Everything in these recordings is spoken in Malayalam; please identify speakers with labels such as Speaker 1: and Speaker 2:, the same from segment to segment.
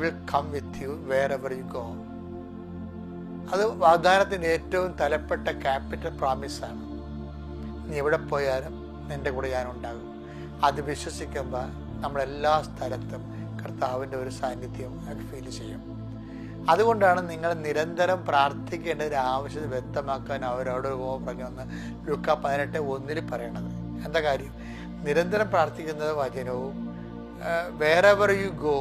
Speaker 1: Will come with you wherever you go. അത് വാഗ്ദാനത്തിൻ്റെ ഏറ്റവും തലപ്പെട്ട ക്യാപിറ്റൽ പ്രോമിസാണ്. നീ എവിടെ പോയാലും നിൻ്റെ കൂടെ ഞാനുണ്ടാകും. അത് വിശ്വസിക്കുമ്പോൾ നമ്മളെല്ലാ സ്ഥലത്തും കർത്താവിൻ്റെ ഒരു സാന്നിധ്യം ഫീൽ ചെയ്യും. അതുകൊണ്ടാണ് നിങ്ങൾ നിരന്തരം പ്രാർത്ഥിക്കേണ്ടതിന് ആവശ്യത വ്യക്തമാക്കാൻ അവരോട് പറഞ്ഞുവന്ന് ലൂക്ക 18:1 പറയണത്. എന്താ കാര്യം? നിരന്തരം പ്രാർത്ഥിക്കുന്നത് വചനവും വേറെവർ യു ഗോ,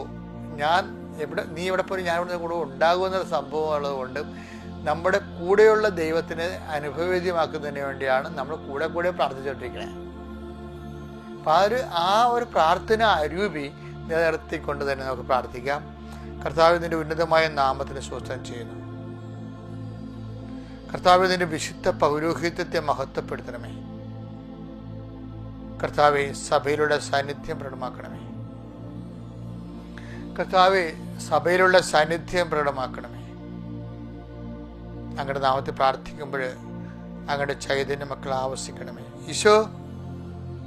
Speaker 1: നീ എവിടെ പോയി ഞാൻ ഇവിടെ കൂടെ ഉണ്ടാകുമെന്ന സംഭവം ഉള്ളതുകൊണ്ട് നമ്മുടെ കൂടെയുള്ള ദൈവത്തിന് അനുഭവവേദ്യമാക്കുന്നതിന് വേണ്ടിയാണ് നമ്മൾ കൂടെ പ്രാർത്ഥിച്ചുകൊണ്ടിരിക്കുന്നത്. അപ്പം ആ ഒരു പ്രാർത്ഥന അരൂപി നിലനിർത്തിക്കൊണ്ട് തന്നെ നമുക്ക് പ്രാർത്ഥിക്കാം. കർത്താവ് നിന്റെ ഉന്നതമായ നാമത്തിന് സ്വസ്ഥം ചെയ്യുന്നു. കർത്താവ് നിന്റെ വിശുദ്ധ പൗരോഹിത്യത്തെ മഹത്വപ്പെടുത്തണമേ. കർത്താവെ സഭയിലുള്ള സാന്നിധ്യം പ്രകടമാക്കണമേ. കർത്താവെ സഭയിലുള്ള സാന്നിധ്യം പ്രകടമാക്കണമേ. അങ്ങയുടെ നാമത്തിൽ പ്രാർത്ഥിക്കുമ്പോൾ അങ്ങയുടെ ചൈതന്യ മക്കൾ ആവസിക്കണമേ. ഈശോ,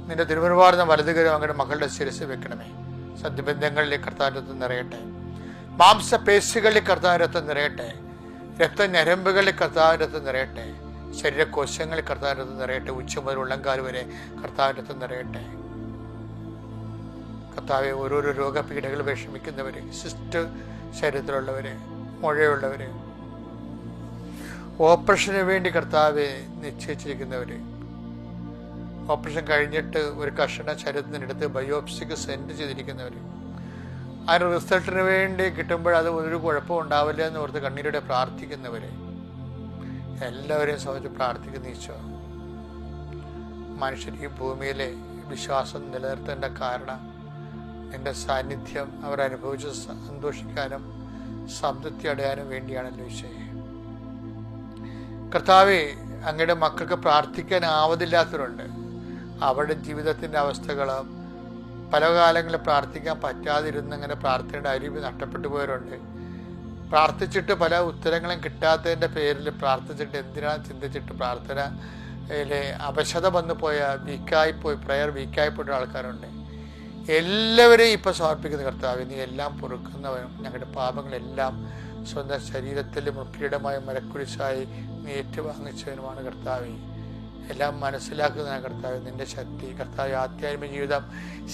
Speaker 1: നിന്റെ തിരുമുൻപാടുന്ന വലതുകരം അങ്ങയുടെ മക്കളുടെ ശിരസ് വെക്കണമേ. സദ്യബന്ധങ്ങളിലെ കർത്താവിനത്വം നിറയട്ടെ. മാംസപേശികളിൽ കർത്താവിനത്വം നിറയട്ടെ. രക്തഞരമ്പുകളിൽ കർത്താവിനത്വം നിറയട്ടെ. ശരീരകോശങ്ങളിൽ കർത്താവിനത്വം നിറയട്ടെ. ഉച്ച മുതൽ ഉള്ളംകാൽ വരെ കർത്താവിനത്വം നിറയട്ടെ. കർത്താവെ, ഓരോരോ രോഗപീഠകൾ വിഷമിക്കുന്നവർ, സിസ്റ്റ് ശരീരത്തിലുള്ളവർ, മുഴയുള്ളവർ, ഓപ്പറേഷന് വേണ്ടി കർത്താവെ നിശ്ചയിച്ചിരിക്കുന്നവർ, ഓപ്പറേഷൻ കഴിഞ്ഞിട്ട് ഒരു കഷണ ശരീരത്തിനെടുത്ത് ബയോപ്സിക്ക് സെൻഡ് ചെയ്തിരിക്കുന്നവർ, അതിന് റിസൾട്ടിന് വേണ്ടി കിട്ടുമ്പോൾ അത് ഒരു കുഴപ്പം ഉണ്ടാവില്ല എന്ന് ഓർത്ത് കണ്ണീരോടെ പ്രാർത്ഥിക്കുന്നവർ, എല്ലാവരെയും സംബന്ധിച്ച് പ്രാർത്ഥിക്കുന്ന ഈശോ, മനുഷ്യർ ഈ ഭൂമിയിലെ വിശ്വാസം നിലനിർത്തേണ്ട കാരണം നിന്റെ സാന്നിധ്യം അവർ അനുഭവിച്ച് സന്തോഷിക്കാനും സംതൃപ്തി അടയാനും വേണ്ടിയാണല്ലോ ഈശോയെ. കർത്താവെ, അങ്ങയുടെ മക്കൾക്ക് പ്രാർത്ഥിക്കാൻ ആവതില്ലാത്തവരുണ്ട്. അവരുടെ ജീവിതത്തിൻ്റെ അവസ്ഥകൾ പല കാലങ്ങളിൽ പ്രാർത്ഥിക്കാൻ പറ്റാതിരുന്നങ്ങനെ പ്രാർത്ഥനയുടെ അരിവ് നഷ്ടപ്പെട്ടു പോയവരുണ്ട്. പ്രാർത്ഥിച്ചിട്ട് പല ഉത്തരങ്ങളും കിട്ടാത്തതിൻ്റെ പേരിൽ പ്രാർത്ഥിച്ചിട്ട് എന്തിനാണ് ചിന്തിച്ചിട്ട് പ്രാർത്ഥനയിലെ അവശത വന്നു പ്രയർ വീക്കായിപ്പോയ ആൾക്കാരുണ്ട്. എല്ലാവരെയും ഇപ്പോൾ സമർപ്പിക്കുന്ന കർത്താവ്, നീ എല്ലാം പൊറുക്കുന്നവനും ഞങ്ങളുടെ പാപങ്ങളെല്ലാം സ്വന്തം ശരീരത്തിൽ മുക്കിടമായ മരക്കുരിശായി നീ ഏറ്റുവാങ്ങിച്ചവനുമാണ് കർത്താവ്. എല്ലാം മനസ്സിലാക്കുന്ന കർത്താവ് നിന്റെ ശക്തി. കർത്താവ്, ആധ്യാത്മിക ജീവിതം,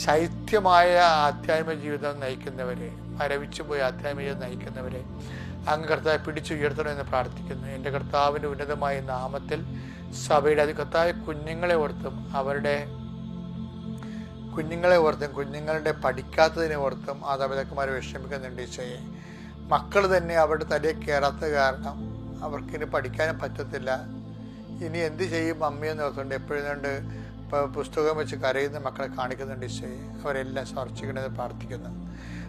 Speaker 1: ശൈത്യമായ ആധ്യാത്മിക ജീവിതം നയിക്കുന്നവരെ, മരവിച്ചു പോയി ആധ്യാത്മിക ജീവിതം നയിക്കുന്നവരെ അങ്ങ് കർത്താവ് പിടിച്ചുയർത്തണമെന്ന് പ്രാർത്ഥിക്കുന്നു. എൻ്റെ കർത്താവിൻ്റെ ഉന്നതമായ നാമത്തിൽ സഭയുടെ കർത്താവ് കുഞ്ഞുങ്ങളെ ഓർത്തും കുഞ്ഞുങ്ങളുടെ പഠിക്കാത്തതിനെ ഓർത്തും മാതാപിതാക്കന്മാർ വിഷമിക്കുന്നുണ്ട് ഈശോയെ. മക്കൾ തന്നെ അവരുടെ തലയിൽ കയറാത്ത കാരണം അവർക്കിനി പഠിക്കാനും പറ്റത്തില്ല. ഇനി എന്ത് ചെയ്യും അമ്മയെന്ന് ഓർത്തുകൊണ്ട് എപ്പോഴും പുസ്തകം വെച്ച് കരയുന്ന മക്കളെ കാണിക്കുന്നുണ്ട് ഈശോയെ. അവരെല്ലാം സ്പർശിക്കണമെന്ന് പ്രാർത്ഥിക്കുന്നു.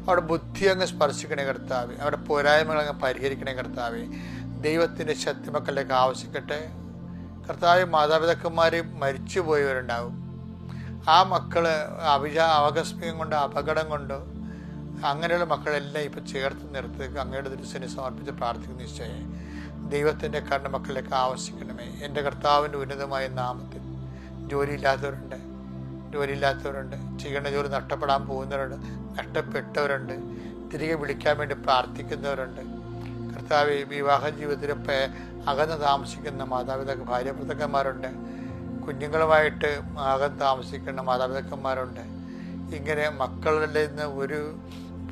Speaker 1: അവരുടെ ബുദ്ധി അങ്ങ് സ്പർശിക്കണേ കർത്താവേ. അവരുടെ പോരായ്മകൾ അങ്ങ് പരിഹരിക്കണേ കർത്താവേ. ദൈവത്തിൻ്റെ ശക്തി മക്കളിലേക്ക് ആവശ്യിക്കട്ടെ കർത്താവേ. മാതാപിതാക്കന്മാർ മരിച്ചു പോയവരുണ്ടാവും. ആ മക്കൾ ആകസ്മികം കൊണ്ട്, അപകടം കൊണ്ട്, അങ്ങനെയുള്ള മക്കളെല്ലാം ഇപ്പം ചേർത്ത് നിർത്തി അങ്ങയുടെ ദിവസനെ സമർപ്പിച്ച് പ്രാർത്ഥിക്കുന്ന ഈശോയെ. ദൈവത്തിൻ്റെ കരുണ മക്കളിലേക്ക് ആവശ്യിക്കണമേ. എൻ്റെ കർത്താവിൻ്റെ ഉന്നതമായ നാമത്തിൽ ജോലിയില്ലാത്തവരുണ്ട്, ചെയ്യേണ്ട ജോലി നഷ്ടപ്പെടാൻ പോകുന്നവരുണ്ട്, നഷ്ടപ്പെട്ടവരുണ്ട്, തിരികെ വിളിക്കാൻ വേണ്ടി പ്രാർത്ഥിക്കുന്നവരുണ്ട്. കർത്താവ്, വിവാഹ ജീവിതത്തിൽ അകന്ന് താമസിക്കുന്ന ഭാര്യാഭർത്താക്കന്മാരുണ്ട്, കുഞ്ഞുങ്ങളുമായിട്ട് അകന്ന് താമസിക്കുന്ന മാതാപിതാക്കന്മാരുണ്ട്. ഇങ്ങനെ മക്കളുടെ നിന്ന് ഒരു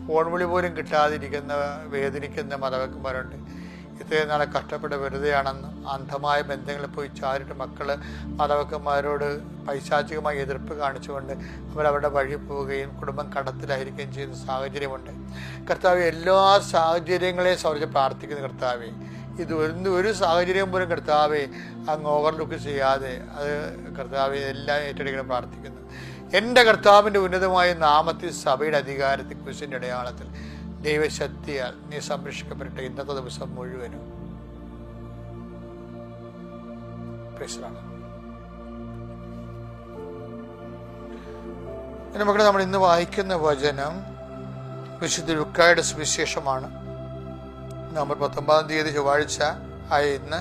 Speaker 1: ഫോൺ വിളി പോലും കിട്ടാതിരിക്കുന്ന വേദനിക്കുന്ന മാതാപിതാക്കന്മാരുണ്ട്. ഇത്രയും നാളെ കഷ്ടപ്പെട്ട് വെറുതെയാണെന്നും അന്ധമായ ബന്ധങ്ങളിൽ പോയി ചാരിട്ട് മക്കൾ മാതാപിതാക്കന്മാരോട് പൈശാചികമായി എതിർപ്പ് കാണിച്ചുകൊണ്ട് അവരവരുടെ വഴി പോവുകയും കുടുംബം കടത്തിലായിരിക്കുകയും ചെയ്യുന്ന സാഹചര്യമുണ്ട്. കർത്താവ്, എല്ലാ സാഹചര്യങ്ങളെയും സംബന്ധിച്ച് പ്രാർത്ഥിക്കുന്ന കർത്താവേ, ഇത് ഒരു സാഹചര്യം പോലും കർത്താവെ അങ്ങ് ഓവർലുക്ക് ചെയ്യാതെ അത് കർത്താവെ എല്ലാം ഏറ്റെടുക്കണം പ്രാർത്ഥിക്കുന്നു. എൻ്റെ കർത്താവിൻ്റെ ഉന്നതമായ നാമത്തിൽ സഭയുടെ അധികാരത്തിൽ കുരിശിൻ്റെ അടയാളത്തിൽ ദൈവശക്തിയാൽ നീ സംരക്ഷിക്കപ്പെടട്ടെ ഇന്നത്തെ ദിവസം മുഴുവനും. നമുക്ക് നമ്മൾ ഇന്ന് വായിക്കുന്ന വചനം വിശുദ്ധ ലൂക്കായുടെ സുവിശേഷമാണ്. നവംബർ 19 ചൊവ്വാഴ്ച ആയ ഇന്ന്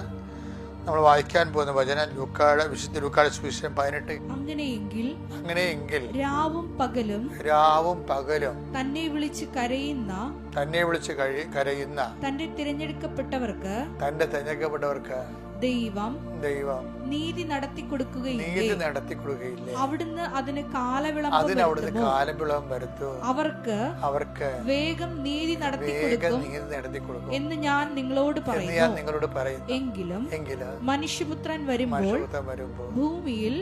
Speaker 1: നമ്മൾ വായിക്കാൻ പോകുന്ന വചനം വിശുദ്ധ ലൂക്കായുടെ സുവിശേഷം 18. അങ്ങനെയെങ്കിൽ രാവും പകലും തന്നെ വിളിച്ച് കരയുന്ന തന്റെ തിരഞ്ഞെടുക്കപ്പെട്ടവർക്ക് ദൈവം നീതി നടത്തി കൊടുക്കുകയില്ലേ? അവിടുന്ന് അതിന് കാലവിളംബം വരുത്തും. അവർക്ക് വേഗം നീതി നടത്തി കൊടുക്കും എന്ന് ഞാൻ നിങ്ങളോട് പറയുന്നു. എങ്കിലും മനുഷ്യപുത്രൻ വരുമ്പോൾ ഭൂമിയിൽ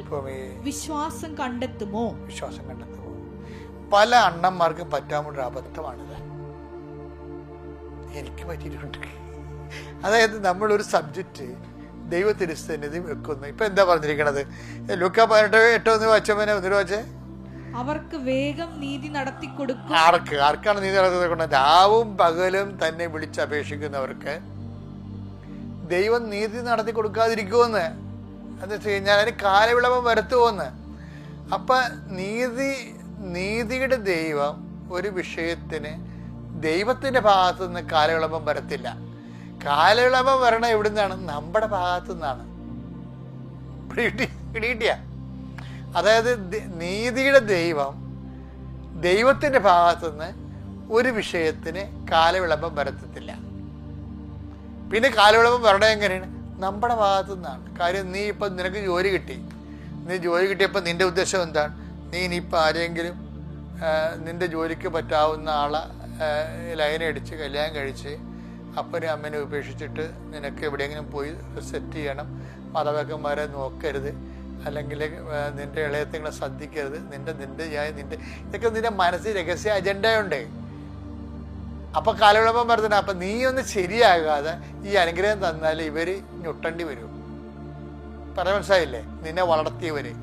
Speaker 1: വിശ്വാസം കണ്ടെത്തുമോ?
Speaker 2: പല അണ്ണന്മാർക്കും പറ്റാവുന്ന അബദ്ധമാണിത്. എനിക്ക് പറ്റിയിട്ടുണ്ട്. അതായത് നമ്മളൊരു സബ്ജക്റ്റ് ദൈവത്തിരുസന്നിധി വെക്കുന്നു. ഇപ്പൊ എന്താ പറഞ്ഞിരിക്കണത്? ലൂക്കാ 18:8 വായിച്ചവനെ ഒന്നിനു വായിച്ചേ.
Speaker 1: അവർക്ക് വേഗം നീതി നടത്തി കൊടുക്കും.
Speaker 2: ആർക്കാണ് നീതി നടത്തി കൊടുക്കുന്നത്? രാവും പകലും തന്നെ വിളിച്ചപേക്ഷിക്കുന്നവർക്ക് ദൈവം നീതി നടത്തി കൊടുക്കാതിരിക്കുമെന്ന്. എന്ന് വെച്ച് കഴിഞ്ഞാൽ അതിന് കാലവിളംബം വരുത്തുമെന്ന്. അപ്പൊ നീതിയുടെ ദൈവം ഒരു വിഷയത്തിന് ദൈവത്തിന്റെ ഭാഗത്തുനിന്ന് കാലവിളംബം വരത്തില്ല. കാലവിളംബം വരണം എവിടുന്നാണ്? നമ്മുടെ ഭാഗത്തു നിന്നാണ്. പിടികിട്ടിയ? അതായത് നീതിയുടെ ദൈവത്തിന്റെ ഭാഗത്തുനിന്ന് ഒരു വിഷയത്തിന് കാലവിളംബം വരത്തത്തില്ല. പിന്നെ കാലവിളംബം വരണം എങ്ങനെയാണ്? നമ്മുടെ ഭാഗത്തു നിന്നാണ്. കാര്യം നീ ഇപ്പം നിനക്ക് ജോലി കിട്ടിയപ്പോൾ നിന്റെ ഉദ്ദേശം എന്താണ്? നീ ഇനിയിപ്പോൾ ആരെങ്കിലും നിന്റെ ജോലിക്ക് പറ്റാവുന്ന ആളെ ലൈനടിച്ച് കല്യാണം കഴിച്ച് അപ്പനും അമ്മനെ ഉപേക്ഷിച്ചിട്ട് നിനക്ക് എവിടെയെങ്കിലും പോയി സെറ്റ് ചെയ്യണം. മാതാപിതാക്കന്മാരെ നോക്കരുത്, അല്ലെങ്കിൽ നിന്റെ ഇളയത്തിങ്ങളെ ശ്രദ്ധിക്കരുത്, നിന്റെ ഇതൊക്കെ നിന്റെ മനസ്സിൽ രഹസ്യ അജണ്ടയുണ്ട്. അപ്പൊ കാലവിളംബം പറഞ്ഞാൽ അപ്പൊ നീ ഒന്ന് ശരിയാകാതെ ഈ അനുഗ്രഹം തന്നാൽ ഇവര് ഞൊട്ടേണ്ടി വരും. പറയാൻ മനസ്സിലായില്ലേ? നിന്നെ വളർത്തിയവര്,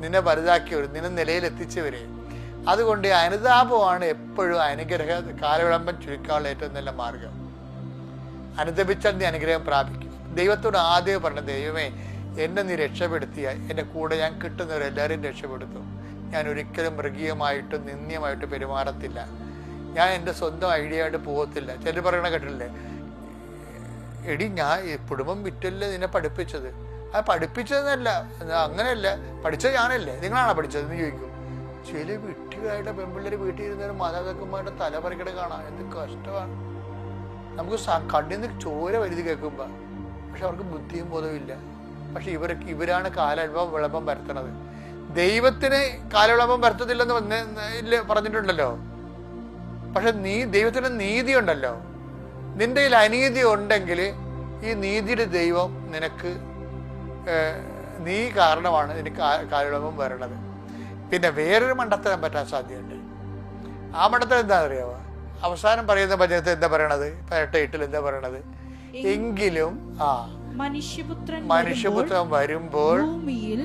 Speaker 2: നിന്നെ വലുതാക്കിയവര്, നിന്നെ നിലയിലെത്തിച്ചവര്. അതുകൊണ്ട് അനുതാപമാണ് എപ്പോഴും കാലവിളംബം ചുരുക്കാനുള്ള ഏറ്റവും നല്ല മാർഗം. അനുദപിച്ചാൽ നീ അനുഗ്രഹം പ്രാപിക്കും. ദൈവത്തോട് ആദ്യം പറഞ്ഞ, ദൈവമേ എന്നെ നീ രക്ഷപ്പെടുത്തിയ എൻ്റെ കൂടെ ഞാൻ കിട്ടുന്നവരെല്ലാവരും രക്ഷപ്പെടുത്തും. ഞാൻ ഒരിക്കലും മൃഗീയമായിട്ടും നിന്ദ്യമായിട്ടും പെരുമാറത്തില്ല. ഞാൻ എൻ്റെ സ്വന്തം ഐഡിയ ആയിട്ട് പോകത്തില്ല. ചിലർ പറയണ കേട്ടില്ലേ, എടി ഞാൻ കുടുംബം വിറ്റല്ലേ നിന്നെ പഠിപ്പിച്ചത്. അത് പഠിപ്പിച്ചതെന്നല്ല, അങ്ങനെയല്ല, പഠിച്ചത് ഞാനല്ലേ, നിങ്ങളാണോ പഠിച്ചതെന്ന് ചോദിക്കും. ചില വിട്ടികളായിട്ട് പെൺപിള്ളേർ വീട്ടിൽ ഇരുന്നൊരു മാതാപിതാക്കന്മാരുടെ തലപറിക്കട കാണാം. എന്ത് കഷ്ടമാണ്. നമുക്ക് കണ്ണിന്ന് ചോര വലുത് കേൾക്കുമ്പോൾ. പക്ഷെ അവർക്ക് ബുദ്ധിയും ബോധവും ഇല്ല. പക്ഷെ ഇവരാണ് കാലവിളംബം വരുത്തണത്. ദൈവത്തിന് കാലവിളംബം വരുത്തത്തില്ലെന്ന് പറഞ്ഞിട്ടുണ്ടല്ലോ. പക്ഷെ ദൈവത്തിന് നീതി ഉണ്ടല്ലോ. നിന്റെ കയ്യിൽ അനീതി ഉണ്ടെങ്കിൽ ഈ നീതിയുടെ ദൈവം നിനക്ക് നീ കാരണമാണ് നിനക്ക് കാലവിളംബം വരണത്. പിന്നെ വേറൊരു മണ്ടത്തരം പറ്റാൻ സാധ്യതയുണ്ട്. ആ മണ്ടത്തരം എന്താ അറിയാവോ? അവസാനം പറയുന്ന വചനത്തിൽ എന്താ പറയണത്? 18:8 എന്താ പറയണത്? എങ്കിലും മനുഷ്യപുത്രൻ വരുമ്പോൾ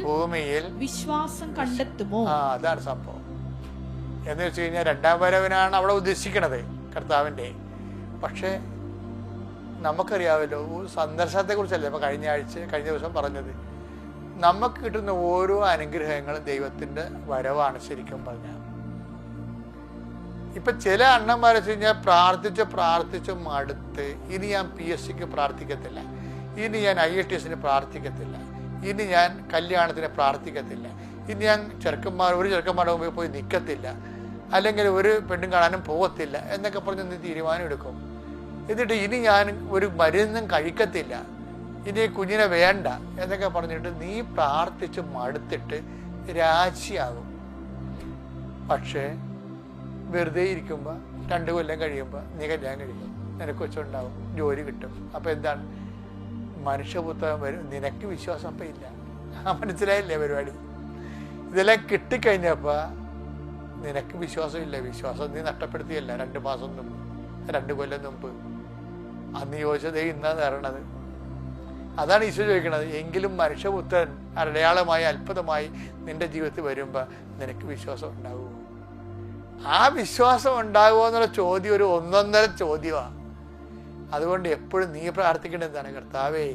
Speaker 2: ഭൂമിയിൽ
Speaker 1: വിശ്വാസം കണ്ടെത്തുമോ?
Speaker 2: അതാണ് സംഭവം. എന്ന് വെച്ച് കഴിഞ്ഞാൽ രണ്ടാം വരവിനാണ് അവിടെ ഉദ്ദേശിക്കണത് കർത്താവിൻ്റെ. പക്ഷെ നമുക്കറിയാമല്ലോ, സന്ദർശനത്തെ കുറിച്ചല്ലേ ഇപ്പൊ കഴിഞ്ഞ ദിവസം പറഞ്ഞത്. നമുക്ക് കിട്ടുന്ന ഓരോ അനുഗ്രഹങ്ങളും ദൈവത്തിന്റെ വരവാണ് ശരിക്കും പറഞ്ഞാൽ. ഇപ്പൊ ചില അണ്ണന്മാരെ വെച്ച് കഴിഞ്ഞാൽ പ്രാർത്ഥിച്ച് മടുത്ത് ഇനി ഞാൻ PSCക്ക് പ്രാർത്ഥിക്കത്തില്ല, ഇനി ഞാൻ IITSന് പ്രാർത്ഥിക്കത്തില്ല, ഇനി ഞാൻ കല്യാണത്തിന് പ്രാർത്ഥിക്കത്തില്ല, ഇനി ഞാൻ ഒരു ചെറുക്കന്മാരുടെ മുമ്പിൽ പോയി നിൽക്കത്തില്ല, അല്ലെങ്കിൽ ഒരു പെണ്ണും കാണാനും പോകത്തില്ല എന്നൊക്കെ പറഞ്ഞ് നീ തീരുമാനം എടുക്കും. എന്നിട്ട് ഇനി ഞാൻ ഒരു മരുന്നും കഴിക്കത്തില്ല, ഇനി കുഞ്ഞിനെ വേണ്ട എന്നൊക്കെ പറഞ്ഞിട്ട് നീ പ്രാർത്ഥിച്ച് മടുത്തിട്ട് രാശിയാകും. പക്ഷേ വെറുതെ ഇരിക്കുമ്പോൾ 2 കൊല്ലം കഴിയുമ്പോൾ നീ കല്യാണം കഴിക്കും, നിനക്ക് വെച്ചുണ്ടാവും, ജോലി കിട്ടും. അപ്പം എന്താണ്? മനുഷ്യപുത്രൻ വരും. നിനക്ക് വിശ്വാസം അപ്പം ഇല്ല. മനസ്സിലായില്ലേ പരിപാടി? ഇതെല്ലാം കിട്ടിക്കഴിഞ്ഞപ്പോൾ നിനക്ക് വിശ്വാസമില്ല. വിശ്വാസം നീ നഷ്ടപ്പെടുത്തിയല്ല 2 മാസം മുമ്പ്, 2 കൊല്ലം മുമ്പ്. അന്ന് ചോദിച്ചത് ഇന്നാണ് തരണത്. അതാണ് ഈശോ ചോദിക്കണത്. എങ്കിലും മനുഷ്യപുത്രൻ അടയാളമായി അത്ഭുതമായി നിന്റെ ജീവിതത്തിൽ വരുമ്പോൾ നിനക്ക് വിശ്വാസം ഉണ്ടാകുമോ? ആ വിശ്വാസം ഉണ്ടാകുമോ എന്നുള്ള ചോദ്യം ഒരു 1.5 ചോദ്യമാണ്. അതുകൊണ്ട് എപ്പോഴും നീ പ്രാർത്ഥിക്കേണ്ടത് എന്താണ്? കർത്താവേ,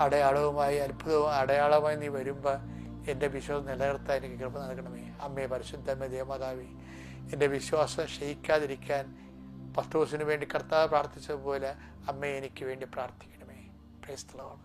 Speaker 2: അടയാളമായി നീ വരുമ്പോൾ എൻ്റെ വിശ്വാസം നിലനിർത്താൻ എനിക്ക് കൃപ നൽകണമേ. അമ്മേ, പരിശുദ്ധമേ, ദേവമാതാവേ, എൻ്റെ വിശ്വാസം ക്ഷയിക്കാതിരിക്കാൻ പത്രോസിന് വേണ്ടി കർത്താവ് പ്രാർത്ഥിച്ചതുപോലെ അമ്മേ എനിക്ക് വേണ്ടി പ്രാർത്ഥിക്കണമേ. Praise the Lord.